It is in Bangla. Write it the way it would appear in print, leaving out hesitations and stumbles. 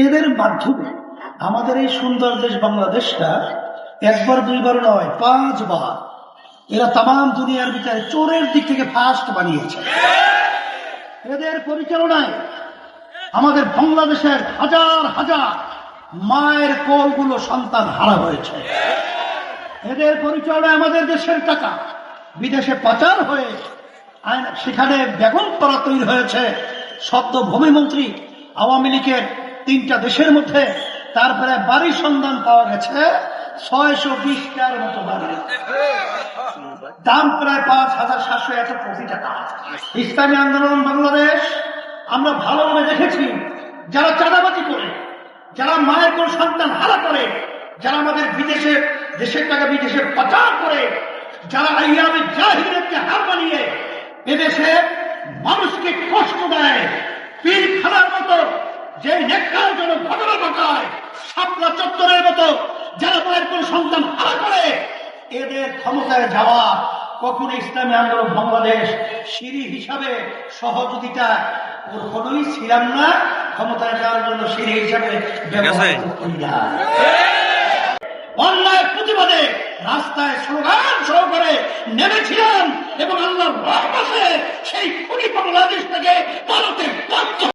এদের মাধ্যমে আমাদের এই সুন্দর দেশ বাংলাদেশটা একবার দুইবার নয় 5 বার এরা তাম দুনিয়ার ভিতরে চোরের দিক থেকে ফার্স্ট বানিয়েছে। এদের পরিচালনায় আমাদের বাংলাদেশের হাজার হাজার মায়ের কোলগুলো সন্তান হারা হয়েছে। এদের পরিচালনায় আমাদের দেশের টাকা বিদেশে পাচার হয়ে সেখানে বেগম পাড়া তৈরি হয়েছে। সদ্য ভূমিমন্ত্রী আওয়ামী লীগের 3টা দেশের মধ্যে তারপরে বাড়ির সন্ধান পাওয়া গেছে 620টার মতো বাড়ি, দাম প্রায় 5,700 টাকা। ইসলামী আন্দোলন বাংলাদেশ আমরা ভালোভাবে দেখেছি, যারা চাঁদাবাজি করে, যারা মায়ের কোন সন্তান হারা করে, যারা আমাদের বিদেশে দেশের টাকা বিদেশে পাচার করে, যারা আইয়ামে জাহিলিয়াতকে হার বানিয়ে এদেশে মানুষকে কষ্ট দেয়, পীরখানার মতো যে নেককারজনক ঘটনা ঘটায়, শাপলা চত্বরের মতো যারা মায়ের কোন সন্তান হারা করে, এদের ক্ষমতায় যাওয়া কখনো ইসলামী আন্দোলন বাংলাদেশ সিঁড়ি হিসাবে সহযোগিতা কখনোই ছিলাম না, ক্ষমতায় যাওয়ার জন্য সিঁড়ি হিসাবে ব্যবহার করি না। অন্যায় প্রতিবাদে রাস্তায় স্লোগান সহকারে নেমেছিলাম এবং আল্লাহর রহমতে সেই খুনি বাংলাদেশ থেকে ভারতের